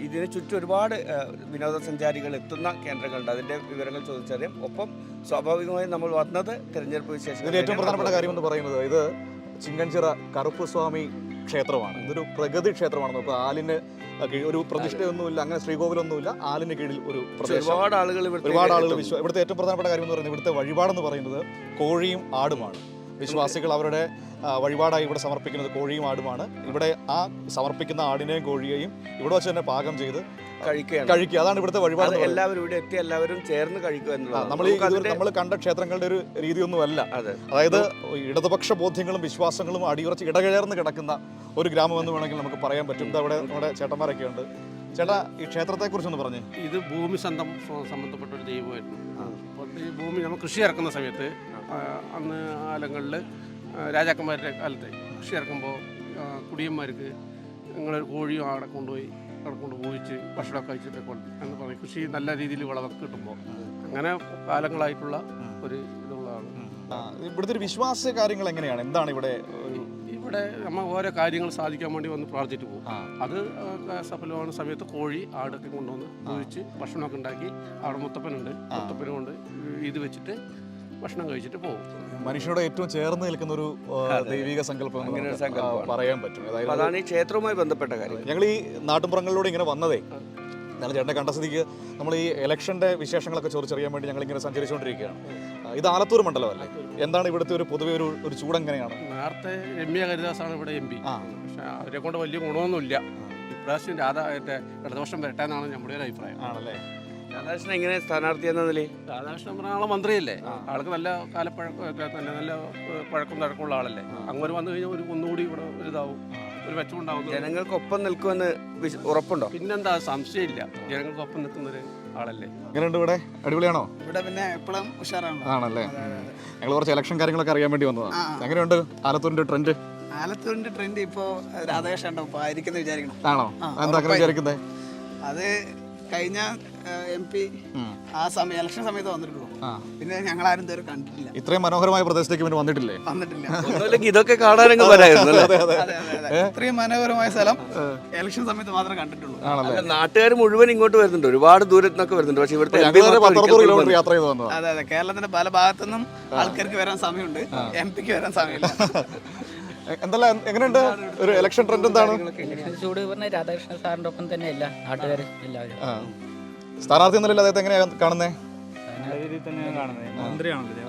ഇതിന് ചുറ്റും ഒരുപാട് വിനോദസഞ്ചാരികൾ എത്തുന്ന കേന്ദ്രങ്ങളുണ്ട്. അതിൻ്റെ വിവരങ്ങൾ ചോദിച്ചറിയാം. ഒപ്പം സ്വാഭാവികമായും നമ്മൾ വന്നത് തിരഞ്ഞെടുപ്പ് വിശേഷം. ഇതിൽ ഏറ്റവും പ്രധാനപ്പെട്ട കാര്യം എന്ന് പറയുന്നത്, ഇത് ചിങ്ങൻചിറ കറുപ്പുസ്വാമി ക്ഷേത്രമാണ്. ഇതൊരു പ്രഗതി ക്ഷേത്രമാണ്. നമുക്ക് ആലിന് ഒരു പ്രതിഷ്ഠയൊന്നുമില്ല, അങ്ങനെ ശ്രീകോവിലൊന്നുമില്ല, ആലിന് കീഴിൽ ഒരു ഒരുപാട് ആളുകൾ ഇവിടുത്തെ ഏറ്റവും പ്രധാനപ്പെട്ട കാര്യം എന്ന് പറയുന്നത്, ഇവിടുത്തെ വഴിപാടെന്ന് പറയുന്നത് കോഴിയും ആടുമാണ്. വിശ്വാസികൾ അവരുടെ വഴിപാടായി ഇവിടെ സമർപ്പിക്കുന്നത് കോഴിയും ആടുമാണ്. ഇവിടെ ആ സമർപ്പിക്കുന്ന ആടിനെയും കോഴിയെയും ഇവിടെ വെച്ച് തന്നെ പാകം ചെയ്ത് കഴിക്കുക. അതാണ് ഇവിടുത്തെ വഴിപാട്. എല്ലാവരും ഇവിടെ എത്തി എല്ലാവരും ചേർന്ന് കഴിക്കുക എന്നുള്ളത് നമ്മൾ കണ്ട ക്ഷേത്രങ്ങളുടെ ഒരു രീതിയൊന്നുമല്ല. അതായത് ഇടതുപക്ഷ ബോധ്യങ്ങളും വിശ്വാസങ്ങളും അടിയുറച്ച് ഇടകേർന്ന് കിടക്കുന്ന ഒരു ഗ്രാമം എന്ന് വേണമെങ്കിൽ നമുക്ക് പറയാൻ പറ്റും. അവിടെ നമ്മുടെ ചേട്ടന്മാരൊക്കെ ഉണ്ട്. ചേട്ടാ, ഈ ക്ഷേത്രത്തെ കുറിച്ചൊന്ന് പറഞ്ഞു. ഇത് ഭൂമി സംബന്ധപ്പെട്ട ഒരു ദൈവമായിരുന്നു. ഈ ഭൂമി നമ്മൾ കൃഷി ഇറക്കുന്ന സമയത്ത് അന്ന് കാലങ്ങളിൽ രാജാക്കന്മാരുടെ കാലത്ത് കൃഷി ഇറക്കുമ്പോൾ കുടിയന്മാർക്ക് നിങ്ങളൊരു കോഴിയും അവിടെ കൊണ്ടുപോയി അവിടെ കൊണ്ട് പോയിച്ച് ഭക്ഷണമൊക്കെ കഴിച്ചിട്ട് എന്ന് പറയും. കൃഷി നല്ല രീതിയിൽ വിളവൊക്കെ കിട്ടുമ്പോൾ അങ്ങനെ കാലങ്ങളായിട്ടുള്ള ഒരു ഇതുള്ളതാണ്. ഇവിടുത്തെ ഒരു വിശ്വാസ കാര്യങ്ങൾ എങ്ങനെയാണ്, എന്താണ് ഇവിടെ? ഇവിടെ നമ്മൾ ഓരോ കാര്യങ്ങൾ സാധിക്കാൻ വേണ്ടി വന്ന് പ്രാർത്ഥിച്ചിട്ട് പോകും. അത് സഫലമാകുന്ന സമയത്ത് കോഴി ആടൊക്കെ കൊണ്ടുവന്ന് ഉപയോഗിച്ച് ഭക്ഷണമൊക്കെ ഉണ്ടാക്കി അവിടെ മുത്തപ്പനുണ്ട്, മുത്തപ്പനും കൊണ്ട് ഇത് വെച്ചിട്ട് ഭക്ഷണം കഴിച്ചിട്ട് പോകും. മനുഷ്യനോട് ഏറ്റവും ചേർന്ന് നിൽക്കുന്ന ഒരു ദൈവിക സങ്കല്പം പറയാൻ പറ്റും. അതാണ് ഈ ക്ഷേത്രവുമായി ബന്ധപ്പെട്ട കാര്യം. ഞങ്ങൾ ഈ നാട്ടുമ്പുറങ്ങളിലൂടെ ഇങ്ങനെ വന്നതേ, ഞങ്ങൾ ചേട്ടൻ്റെ കണ്ട സ്ഥിതിക്ക് നമ്മൾ ഈ ഇലക്ഷൻ്റെ വിശേഷങ്ങളൊക്കെ ചോദിച്ചറിയാൻ വേണ്ടി ഞങ്ങൾ ഇങ്ങനെ സഞ്ചരിച്ചുകൊണ്ടിരിക്കുകയാണ്. ഇത് ആലത്തൂർ മണ്ഡലമല്ലേ? എന്താണ് ഇവിടുത്തെ ഒരു പൊതുവെ ഒരു ചൂട് എങ്ങനെയാണ്? നേരത്തെ രമ്യ ഹരിദാസാണ് ഇവിടെ MP. പക്ഷെ അവരെ കൊണ്ട് വലിയ ഗുണമൊന്നുമില്ല. ഇപ്രാവശ്യം ഇടതുപക്ഷം വരട്ടെ എന്നാണ് നമ്മുടെ ഒരു അഭിപ്രായം. ആണല്ലേ? രാധാകൃഷ്ണൻ എങ്ങനെ സ്ഥാനാർത്ഥി എന്ന നിലയിൽ? രാധാകൃഷ്ണൻ പറഞ്ഞ ആളെ മന്ത്രിയല്ലേ, ആൾക്ക് നല്ല കാലപ്പഴക്കമൊക്കെ തന്നെ, നല്ല പഴക്കം തഴക്കമുള്ള ആളല്ലേ. അങ്ങനെ വന്നു കഴിഞ്ഞാൽ ഒന്നുകൂടി ഇവിടെ ഇതാവും, ഒരു മെച്ചമുണ്ടാവും. ജനങ്ങൾക്കൊപ്പം നിൽക്കുമെന്ന് ഉറപ്പുണ്ടോ? പിന്നെന്താ, സംശയമില്ല, ജനങ്ങൾക്കൊപ്പം നിൽക്കുന്നൊരു ആളല്ലേ. എങ്ങനെയുണ്ട് ഇവിടെ? അടിപൊളിയാണോ? ഇവിടെ പിന്നെ എപ്പോഴും ഉഷാറാണ്. ആണല്ലേ? ഞങ്ങൾ കുറച്ച് ഇലക്ഷൻ കാര്യങ്ങളൊക്കെ അറിയാൻ വേണ്ടി വന്നതാണ്. എങ്ങനെയുണ്ട് ആലത്തൂരിന്റെ ട്രെൻഡ്? ആലത്തൂരിന്റെ ട്രെൻഡ് ഇപ്പോൾ രാധാകൃഷ്ണൻ ആയിരിക്കുന്നു വിചാരിക്കണം. ആണോ? എന്താ വിചാരിക്കുന്നത്? അത് കഴിഞ്ഞ MP ആ സമയം ഇലക്ഷൻ സമയത്ത് വന്നിട്ടുള്ളൂ. പിന്നെ ഞങ്ങൾ ആരും ഇതുവരെ കണ്ടിട്ടില്ല. ഇത്രയും മനോഹരമായ പ്രദേശത്തേക്ക് പിന്നെ വന്നിട്ടില്ലേ? ഇതൊക്കെ കാണാനെങ്കിൽ വരായിരുന്നു. ഇത്രയും മനോഹരമായ സ്ഥലം ഇലക്ഷൻ സമയത്ത് മാത്രമേ കണ്ടിട്ടുള്ളൂ. നാട്ടുകാർ മുഴുവൻ ഇങ്ങോട്ട് വരുന്നുണ്ട്, ഒരുപാട് ദൂരത്ത് നിന്നൊക്കെ വരുന്നുണ്ട്. പക്ഷെ ഇവിടുത്തെ അതെ അതെ, കേരളത്തിന്റെ പല ഭാഗത്തുനിന്നും ആൾക്കാർക്ക് വരാൻ സമയമുണ്ട്, MP-ക്ക് വരാൻ സമയമില്ല. എന്തെല്ലാം എങ്ങനെയുണ്ട് ഒരു ഇലക്ഷൻ ട്രെൻഡ്? എന്താണ് ചൂട് പറഞ്ഞ രാധാകൃഷ്ണൻ സാറിന്റെ ഒപ്പം തന്നെയല്ല നാട്ടുകാർ എല്ലാവരും. സ്ഥാനാർത്ഥി എന്നല്ല അദ്ദേഹത്തെ എങ്ങനെയാ കാണുന്നത്? നല്ല രീതിയിൽ തന്നെയാണ് കാണുന്നത്. മന്ത്രിയാണല്ലോ,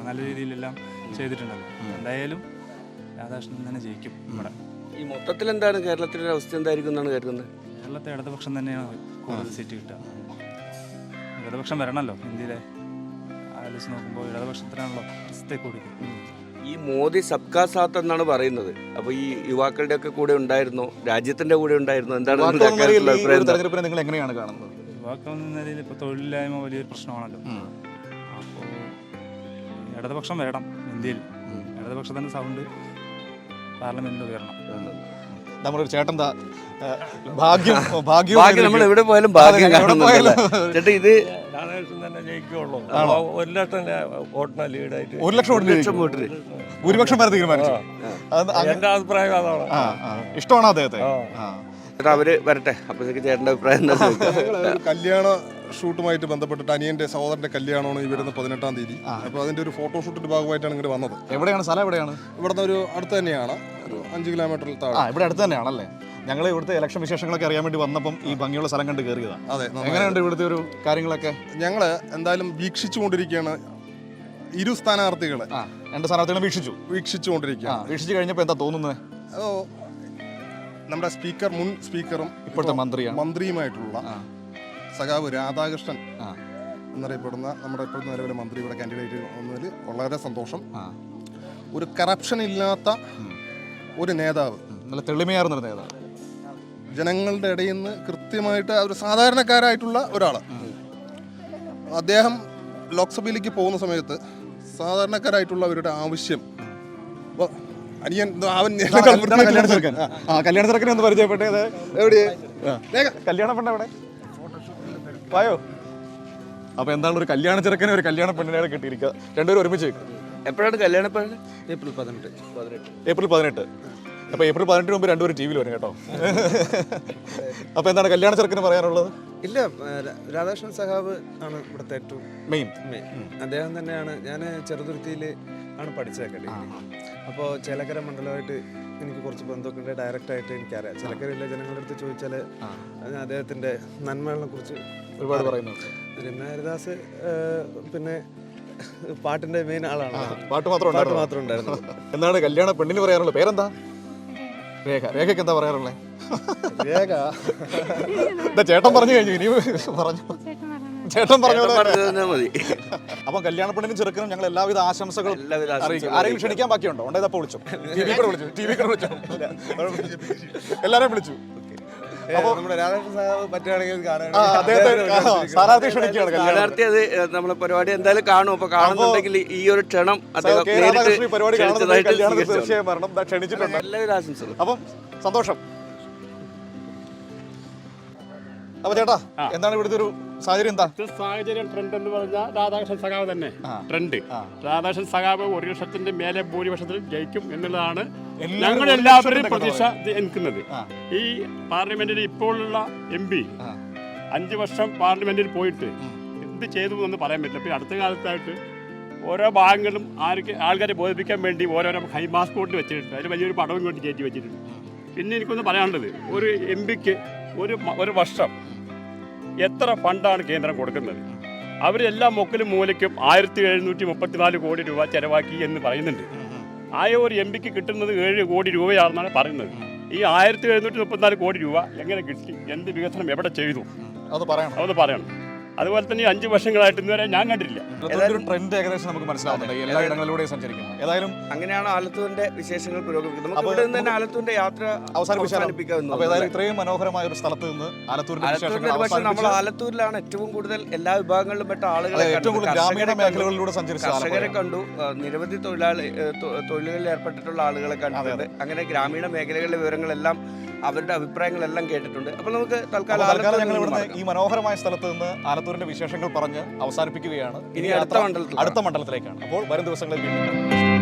നല്ല രീതിയിലെല്ലാം ചെയ്തിട്ടുണ്ടല്ലോ. എന്തായാലും രാധാകൃഷ്ണൻ തന്നെ ജയിക്കും ഇവിടെ. ഈ മൊത്തത്തിൽ എന്താണ് കേരളത്തിൻ്റെ അവസ്ഥ എന്തായിരിക്കും എന്നാണ് കരുതുന്നത്? കേരളത്തെ ഇടതുപക്ഷം തന്നെയാണ് കൂടുതൽ സീറ്റ് കിട്ടുക. ഇടതുപക്ഷം വരണമല്ലോ ഇന്ത്യയിലെ ആലോചിച്ച് നോക്കുമ്പോൾ ഇടതുപക്ഷത്തിനാണല്ലോ സ്ഥിതി കൂടുതൽ. ഈ മോദി സബ്കാ സാത്ത് എന്നാണ് പറയുന്നത്. അപ്പോൾ ഈ യുവാക്കളുടെ ഒക്കെ കൂടെ ഉണ്ടായിരുന്നോ, രാജ്യത്തിന്റെ കൂടെ ഉണ്ടായിരുന്നോ, എന്താണ് നിങ്ങളുടെ അക്കാര്യത്തിലുള്ള അഭിപ്രായം എന്താ? തെരഞ്ഞെടുപ്പിനെ നിങ്ങൾ എങ്ങനെയാണ് കാണുന്നത്? യുവാക്കൾ എന്ന നിലയിൽ ഇപ്പോൾ തൊഴിലില്ലായ്മ വലിയൊരു പ്രശ്നമാണല്ലോ. അപ്പോൾ ഇടതുപക്ഷം വരണം ഇന്ത്യയിൽ. ഇടതുപക്ഷത്തിൻ്റെ സൗണ്ട് പാർലമെന്റിൽ ഉയരണം. നമ്മുടെ ഒരു ചേട്ടൻ ഭാഗ്യം നമ്മൾ എവിടെ പോയാലും ഭാഗ്യം കാണുന്നില്ല. ചേട്ടാ ഇത് രാധാകൃഷ്ണൻ തന്നെ ജയിക്കുള്ളൂ. 1 ലക്ഷം വോട്ടിന് ലീഡായിട്ട് 1 ലക്ഷം വോട്ടിന് ഭൂരിപക്ഷം വരെ തീരുമാനിച്ചു. എന്റെ അഭിപ്രായം അതാണ്. ഇഷ്ടമാണോ അദ്ദേഹത്തെ? ചേട്ടാ അവര് വരട്ടെ, അപ്പോഴത്തേക്ക് ചേട്ടൻ്റെ അഭിപ്രായം എന്താ? കല്യാണ ഷൂട്ടുമായിട്ട് ബന്ധപ്പെട്ടിട്ട് അനിയന്റെ സഹോദരന്റെ കല്യാണമാണ് ഈ വരുന്ന 18-ാം തീയതി. അപ്പോൾ അതിന്റെ ഒരു ഫോട്ടോഷൂട്ടിന്റെ ഭാഗമായിട്ടാണ് ഇങ്ങോട്ട് വന്നത്. എവിടെയാണ് സ്ഥലം? എവിടെയാണ്? ഇവിടുന്ന് ഒരു അടുത്ത് തന്നെയാണ്, ഒരു 5 കിലോമീറ്ററിൽ താഴെ. ഇവിടെ അടുത്ത് തന്നെയാണല്ലേ? ഞങ്ങൾ ഇവിടുത്തെ ഇലക്ഷൻ വിശേഷങ്ങളൊക്കെ അറിയാൻ വേണ്ടി വന്നപ്പം ഈ ഭംഗിയുള്ള സ്ഥലം കണ്ട് കയറിയതാണ്. അതെ, എങ്ങനെയുണ്ട് ഇവിടുത്തെ ഒരു കാര്യങ്ങളൊക്കെ? ഞങ്ങൾ എന്തായാലും വീക്ഷിച്ചുകൊണ്ടിരിക്കുകയാണ് ഇരു സ്ഥാനാർത്ഥികളെ. 2 സ്ഥാനാർത്ഥികളെ വീക്ഷിച്ചുകൊണ്ടിരിക്കുകയാണ്. വീക്ഷിച്ചു കഴിഞ്ഞപ്പോൾ എന്താ തോന്നുന്നത്? നമ്മുടെ സ്പീക്കർ, മുൻ സ്പീക്കറും ഇപ്പോഴത്തെ മന്ത്രിയുമായിട്ടുള്ള സഖാവ് രാധാകൃഷ്ണൻ എന്നറിയപ്പെടുന്ന നമ്മുടെ ഇപ്പോഴത്തെ നിലവിലെ മന്ത്രി ഇവിടെ കാൻഡിഡേറ്റ് വന്നതിൽ വളരെ സന്തോഷം. ഒരു കറപ്ഷൻ ഇല്ലാത്ത ഒരു നേതാവ്, നല്ല തെളിമയാർന്നൊരു നേതാവ്, ജനങ്ങളുടെ ഇടയിൽ നിന്ന് കൃത്യമായിട്ട് ഒരു സാധാരണക്കാരായിട്ടുള്ള ഒരാൾ. അദ്ദേഹം ലോക്സഭയിലേക്ക് പോകുന്ന സമയത്ത് സാധാരണക്കാരായിട്ടുള്ളവരുടെ ആവശ്യം അനിയൻ കല്യാണ ചെറുക്കനെ ഒന്ന് പരിചയപ്പെട്ടത്. എവിടെ കല്യാണ പെണ്ണ എവിടെ പായോ? അപ്പൊ എന്താണ് ഒരു കല്യാണ ചെറുക്കനെ ഒരു കല്യാണ പെണ്ണിനെ കിട്ടിയിരിക്കുക. രണ്ടുപേരും ഒരുമിച്ച് വെക്കും. എപ്പോഴാണ് കല്യാണ പെണ്ണ്? ഏപ്രിൽ 18. അപ്പൊ ഏപ്രിൽ 18 മുമ്പ് രണ്ടുപേരും ടി വിയിൽ വരും കേട്ടോ. അപ്പൊ എന്താണ് കല്യാണ ചെറുക്കന് പറയാനുള്ളത്? ഇല്ല, രാധാകൃഷ്ണൻ സഖാവ് ആണ് ഇവിടുത്തെ ഏറ്റവും മെയിൻ. അദ്ദേഹം തന്നെയാണ്. ഞാൻ ചെറുതുരുത്തിയിൽ ആണ് പഠിച്ചേക്കട്ടെ. അപ്പോൾ ചേലക്കര മണ്ഡലമായിട്ട് എനിക്ക് കുറച്ച് ബന്ധമൊക്കെ ഉണ്ട്. ഡയറക്റ്റായിട്ട് എനിക്കറിയാം. ചേലക്കരയിലെ ജനങ്ങളുടെ അടുത്ത് ചോദിച്ചാൽ അദ്ദേഹത്തിൻ്റെ നന്മകളെ കുറിച്ച് ഒരുപാട് പറയുന്നു. രമ്യ ഹരിദാസ് പിന്നെ പാട്ടിൻ്റെ മെയിൻ ആളാണ്. പാട്ട് മാത്രം ഉണ്ടായിരുന്നു. എന്താണ് കല്യാണ പെണ്ണിന് പറയാനുള്ളത്? പേരെന്താ? രേഖ. രേഖയ്ക്ക് എന്താ പറയാറുള്ളത്? രേഖ ചേട്ടൻ പറഞ്ഞു കഴിഞ്ഞു. ഇനി പറഞ്ഞു ചേട്ടൻ പറഞ്ഞു മതി. അപ്പൊ കല്യാണ പെണ്ണിനും ചെറുക്കനും ഞങ്ങൾ എല്ലാവിധ ആശംസകളും അറിയിക്കും. ആരെയും ക്ഷണിക്കാൻ ബാക്കിയുണ്ടോ? ഉണ്ടായപ്പോ വിളിച്ചു, ടി വി വിളിച്ചു, എല്ലാരെയും വിളിച്ചു. നമ്മുടെ രാധാകൃഷ്ണൻ സാഹബ് പറ്റുകയാണെങ്കിൽ സ്ഥാനാർത്ഥി ക്ഷണിക്കുകയാണ്. സ്ഥാനാർത്ഥി അത് നമ്മളെ പരിപാടി എന്തായാലും കാണും. അപ്പൊ കാണുന്നുണ്ടെങ്കിൽ ഈ ഒരു ക്ഷണം പരിപാടി തീർച്ചയായും വരണം. ക്ഷണിച്ചിട്ടുണ്ട്. എല്ലാവരും ആശംസകൾ. അപ്പം സന്തോഷം. അപ്പൊ ചേട്ടാ, എന്താണ് ഇവിടുത്തെ ഒരു സാഹചര്യം? എന്താ സാഹചര്യം? ട്രെൻഡ് എന്ന് പറഞ്ഞാൽ രാധാകൃഷ്ണൻ സഖാവ് തന്നെ ട്രെൻഡ്. രാധാകൃഷ്ണൻ സഖാവ് 1 ലക്ഷത്തിന്റെ മേലെ ഭൂരിപക്ഷത്തിൽ ജയിക്കും എന്നുള്ളതാണ് ഞങ്ങളെല്ലാവരും പ്രതീക്ഷ നിൽക്കുന്നത്. ഈ പാർലമെന്റിൽ ഇപ്പോഴുള്ള MP 5 വർഷം പാർലമെന്റിൽ പോയിട്ട് എന്ത് ചെയ്തു എന്ന് പറയാൻ പറ്റില്ല. പിന്നെ അടുത്ത കാലത്തായിട്ട് ഓരോ ഭാഗങ്ങളും ആൾക്കാരെ ബോധിപ്പിക്കാൻ വേണ്ടി ഓരോരോ ഹൈമാസ് ബോർഡിൽ വെച്ചിട്ടുണ്ട്. അതിൽ വലിയൊരു പടവും കൊണ്ട് കയറ്റി വെച്ചിട്ടുണ്ട്. പിന്നെ എനിക്കൊന്ന് പറയാനുള്ളത്, ഒരു MP-ക്ക് ഒരു വർഷം എത്ര ഫണ്ടാണ് കേന്ദ്രം കൊടുക്കുന്നത്? അവരെല്ലാ മുക്കിലും മൂലയ്ക്കും 1734 കോടി രൂപ ചെലവാക്കി എന്ന് പറയുന്നുണ്ട്. ഒരു MP-ക്ക് കിട്ടുന്നത് 7 കോടി രൂപയാണെന്നാണ് പറയുന്നത്. ഈ 1734 കോടി രൂപ എങ്ങനെ കിട്ടി? എന്ത് വികസനം എവിടെ ചെയ്തു? അത് പറയണം. അതുപോലെ തന്നെ 5 വർഷങ്ങളായിട്ട് ഇന്നുവരെ ഞാൻ കണ്ടിട്ടില്ല. ട്രെൻഡ് ഏകദേശം നമുക്ക് മനസ്സിലാവുന്നുണ്ട്. എല്ലാ ഇടങ്ങളിലൂടെയും സഞ്ചരിക്കും. ഏതായാലും അങ്ങനെയാണ് ആലത്തൂരിന്റെ വിശേഷങ്ങൾ പുരോഗമിക്കുന്നത്. നമുക്ക് ഇവിടെ നിന്ന് തന്നെ ആലത്തൂരിന്റെ യാത്ര അവസാനിപ്പിക്കാവുന്നു. അപ്പോൾ ഏതായാലും ഇത്രയും മനോഹരമായ ഒരു സ്ഥലത്ത് നിന്ന് നമ്മൾ ആലത്തൂരിലാണ് ഏറ്റവും കൂടുതൽ എല്ലാ വിഭാഗങ്ങളിലും പെട്ട ആളുകളെ ഗ്രാമീണ മേഖലകളിലൂടെ സഞ്ചരിച്ചു. കർഷകരെ കണ്ടു, നിരവധി തൊഴിലുകളിൽ ഏർപ്പെട്ടിട്ടുള്ള ആളുകളെ കണ്ടിട്ടുണ്ട്. അങ്ങനെ ഗ്രാമീണ മേഖലകളിലെ വിവരങ്ങളെല്ലാം, അവരുടെ അഭിപ്രായങ്ങളെല്ലാം കേട്ടിട്ടുണ്ട്. അപ്പോൾ നമുക്ക് തൽക്കാലം ഞങ്ങൾ ഇവിടുന്ന് ഈ മനോഹരമായ സ്ഥലത്ത് നിന്ന് ആലത്തൂരിന്റെ വിശേഷങ്ങൾ പറഞ്ഞ് അവസാനിപ്പിക്കുകയാണ്. ഇനി അടുത്ത മണ്ഡലത്തിലേക്കാണ്. അപ്പോൾ വരും ദിവസങ്ങളിൽ വീണ്ടും